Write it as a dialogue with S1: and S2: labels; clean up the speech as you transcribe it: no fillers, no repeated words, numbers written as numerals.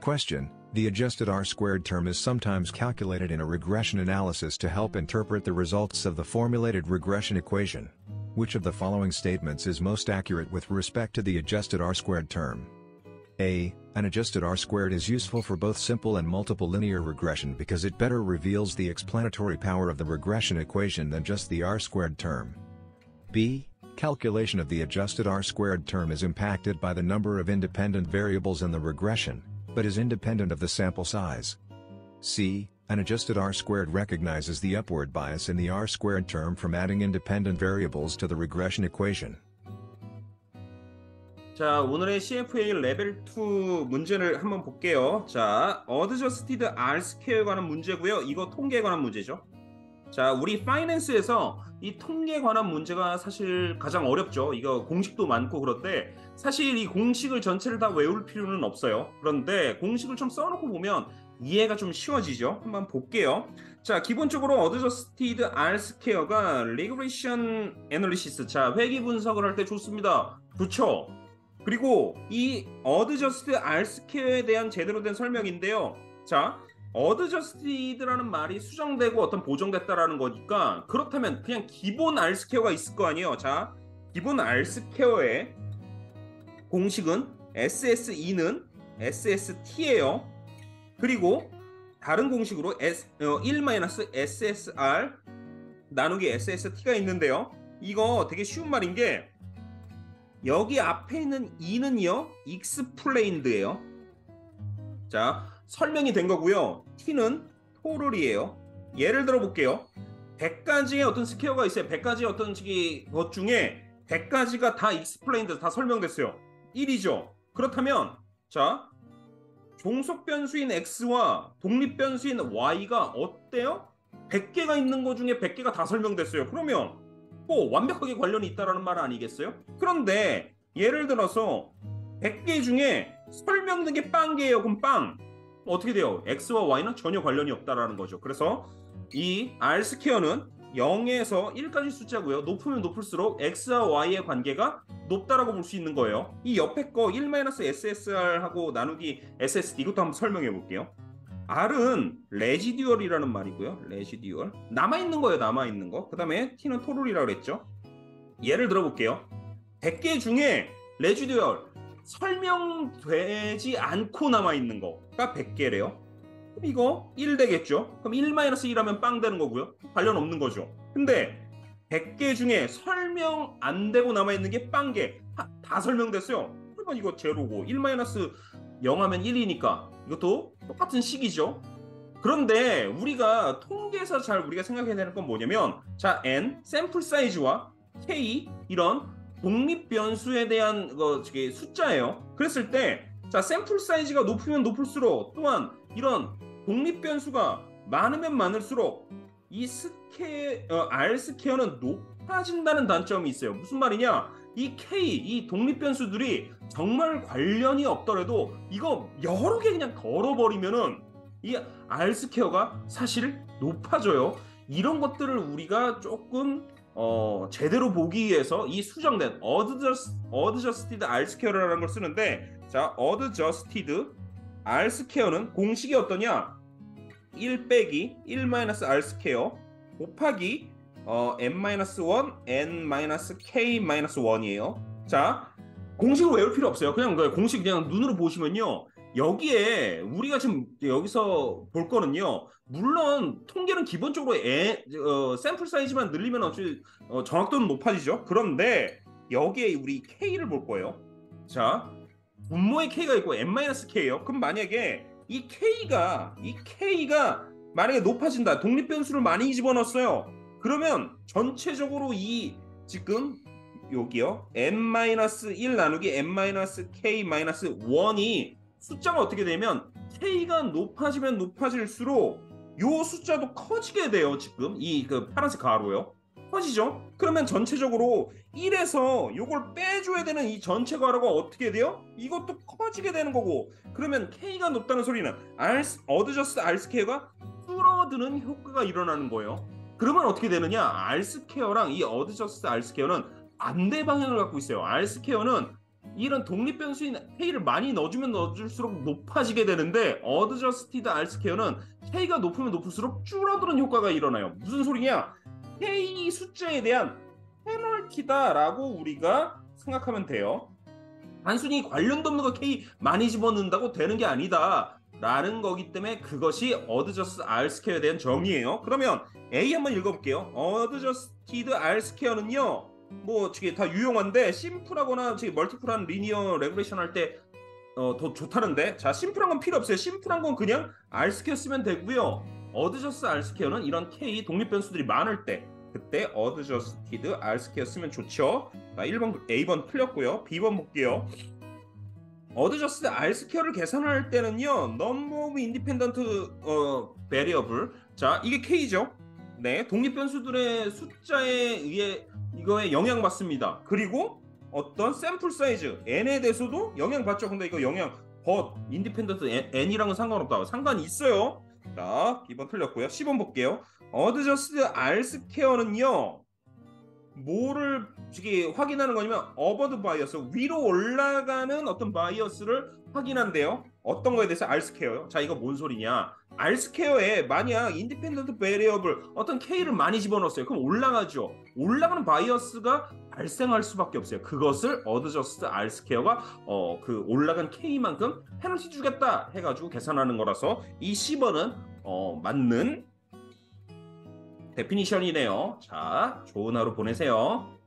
S1: Question: The adjusted R-squared term is sometimes calculated in a regression analysis to help interpret the results of the formulated regression equation. Which of the following statements is most accurate with respect to the adjusted R-squared term? A. An adjusted R-squared is useful for both simple and multiple linear regression because it better reveals the explanatory power of the regression equation than just the R-squared term. B. Calculation of the adjusted R-squared term is impacted by the number of independent variables in the regression, but is independent of the sample size. C. An adjusted R-squared recognizes the upward bias in the R-squared term from adding independent variables to the regression equation.
S2: 자, 오늘의 CFA 레벨 2 문제를 한번 볼게요. 자, 어드저스티드 R-스퀘어에 관한 문제고요. 이거 통계에 관한 문제죠. 자, 우리 파이낸스에서 이 통계에 관한 문제가 사실 가장 어렵죠. 이거 공식도 많고 그런데 사실 이 공식을 전체를 다 외울 필요는 없어요. 그런데 공식을 좀 써놓고 보면 이해가 좀 쉬워지죠. 한번 볼게요. 자, 기본적으로 어드저스티드 R-스퀘어가 리그레션 애널리시스, 자, 회귀 분석을 할 때 좋습니다. 좋죠. 그리고 이 어드저스티드 R-스퀘어에 대한 제대로 된 설명인데요. 자, 어드저스티드라는 말이 수정되고 어떤 보정됐다라는 거니까 그렇다면 그냥 기본 R-스퀘어가 있을 거 아니에요. 자, 기본 R-스퀘어의 공식은 SSE는 SST예요. 그리고 다른 공식으로 1-SSR 나누기 SST가 있는데요. 이거 되게 쉬운 말인 게 여기 앞에 있는 2는요 익스플레인드예요. 자, 설명이 된 거고요. t는 토럴이에요. 예를 들어 볼게요. 100가지의 어떤 스퀘어가 있어요. 100가지의 어떤 것 중에 100가지가 다 익스플레인드, 다 설명됐어요. 1이죠. 그렇다면 자, 종속 변수인 x와 독립 변수인 y가 어때요? 100개가 있는 것 중에 100개가 다 설명됐어요. 그러면 완벽하게 관련이 있다라는 말 아니겠어요? 그런데 예를 들어서 100개 중에 설명된 게 빵개예요. 그럼 빵 어떻게 돼요? x와 y는 전혀 관련이 없다라는 거죠. 그래서 이 R-스퀘어는 0에서 1까지 숫자고요. 높으면 높을수록 x와 y의 관계가 높다라고 볼 수 있는 거예요. 이 옆에 거 1-SSR하고 나누기 SSD 이것도 한번 설명해 볼게요. R은 레지듀얼이라는 말이고요. 레지듀얼. 남아있는 거예요. 남아있는 거. 그 다음에 T는 토럴이라고 그랬죠. 예를 들어 볼게요. 100개 중에 레지듀얼 설명되지 않고 남아있는 거가 100개래요. 그럼 이거 1 되겠죠. 그럼 1-1하면 빵 되는 거고요. 관련 없는 거죠. 근데 100개 중에 설명 안 되고 남아있는 게 빵개. 다 설명됐어요. 그러면 이거 제로고 1-0하면 1이니까 이것도 똑같은 식이죠. 그런데 우리가 통계에서 잘 우리가 생각해야 되는 건 뭐냐면 자, n, 샘플 사이즈와 k 이런 독립 변수에 대한 숫자예요. 그랬을 때 자, 샘플 사이즈가 높으면 높을수록 또한 이런 독립 변수가 많으면 많을수록 이 R-스퀘어는 높아진다는 단점이 있어요. 무슨 말이냐? 이 K, 이 독립 변수들이 정말 관련이 없더라도 이거 여러 개 그냥 걸어버리면은 이 R-스퀘어가 사실 높아져요. 이런 것들을 우리가 조금 제대로 보기 위해서 이 수정된 어드저스티드 R-스퀘어라는 걸 쓰는데 자, 어드저스티드 R-스퀘어는 공식이 어떠냐? 1 빼기 1-R-스퀘어 곱하기 n-1 n-k-1이에요. 자, 공식을 외울 필요 없어요. 그냥 공식 그냥 눈으로 보시면요. 여기에 우리가 지금 여기서 볼 거는요. 물론 통계는 기본적으로 샘플 사이즈만 늘리면 어차피 정확도는 높아지죠. 그런데 여기에 우리 K를 볼 거예요. 자, 분모의 K가 있고 n-K예요. 그럼 만약에 이 K가 만약에 높아진다. 독립 변수를 많이 집어넣었어요. 그러면 전체적으로 이 지금 여기요. n-1 나누기 n-k-1이 숫자가 어떻게 되면 K가 높아지면 높아질수록 요 숫자도 커지게 돼요. 지금 이 파란색 가로요. 커지죠? 그러면 전체적으로 1에서 요걸 빼줘야 되는 이 전체 가로가 어떻게 돼요? 이것도 커지게 되는 거고 그러면 K가 높다는 소리는 어드저스트 R-스퀘어가 줄어드는 효과가 일어나는 거예요. 그러면 어떻게 되느냐? R-스퀘어랑 이 어드저스트 R-스퀘어는 반대 방향을 갖고 있어요. R-스퀘어는 이런 독립 변수인 K를 많이 넣어주면 넣어줄수록 높아지게 되는데 어드저스티드 R스퀘어는 K가 높으면 높을수록 줄어드는 효과가 일어나요. 무슨 소리냐? K 숫자에 대한 페널티다라고 우리가 생각하면 돼요. 단순히 관련도 없는 거 K 많이 집어넣는다고 되는 게 아니다 라는 거기 때문에 그것이 어드저스트 R스퀘어에 대한 정의예요. 그러면 A 한번 읽어볼게요. 어드저스티드 R스퀘어는요, 뭐 저게 다 유용한데 심플하거나 저기 멀티플한 리니어 레그레이션 할 때 더 좋다는데, 자, 심플한 건 필요 없어요. 심플한 건 그냥 R스퀘어 쓰면 되고요. 어드저스트 R스퀘어는 이런 K 독립 변수들이 많을 때 그때 어드저스티드 R스퀘어 쓰면 좋죠. 자, 1번 A번 틀렸고요. B번 볼게요. 어드저스트 R스퀘어를 계산할 때는요, 넘버 오브 인디펜던트 베리어블, 자, 이게 K죠. 네, 독립 변수들의 숫자에 의해 이거에 영향받습니다. 그리고 어떤 샘플 사이즈 n에 대해서도 영향받죠. 근데 이거 영향 인디펜던트 n이랑은 상관없다. 상관이 있어요. 자, B번 틀렸고요. 10번 볼게요. 어드저스트 R스퀘어는요, 뭐를 확인하는 거냐면 어버드 바이어스, 위로 올라가는 어떤 바이어스를 확인한대요. 어떤 거에 대해서 R스퀘어요. 자, 이거 뭔 소리냐? R스퀘어에 만약 인디펜던트 베리어블 어떤 K를 많이 집어넣었어요. 그럼 올라가죠. 올라가는 바이어스가 발생할 수밖에 없어요. 그것을 어드저스트 R스퀘어가 그 올라간 K만큼 페널티 주겠다 해가지고 계산하는 거라서 이 10번은 맞는 데피니션이네요. 자, 좋은 하루 보내세요.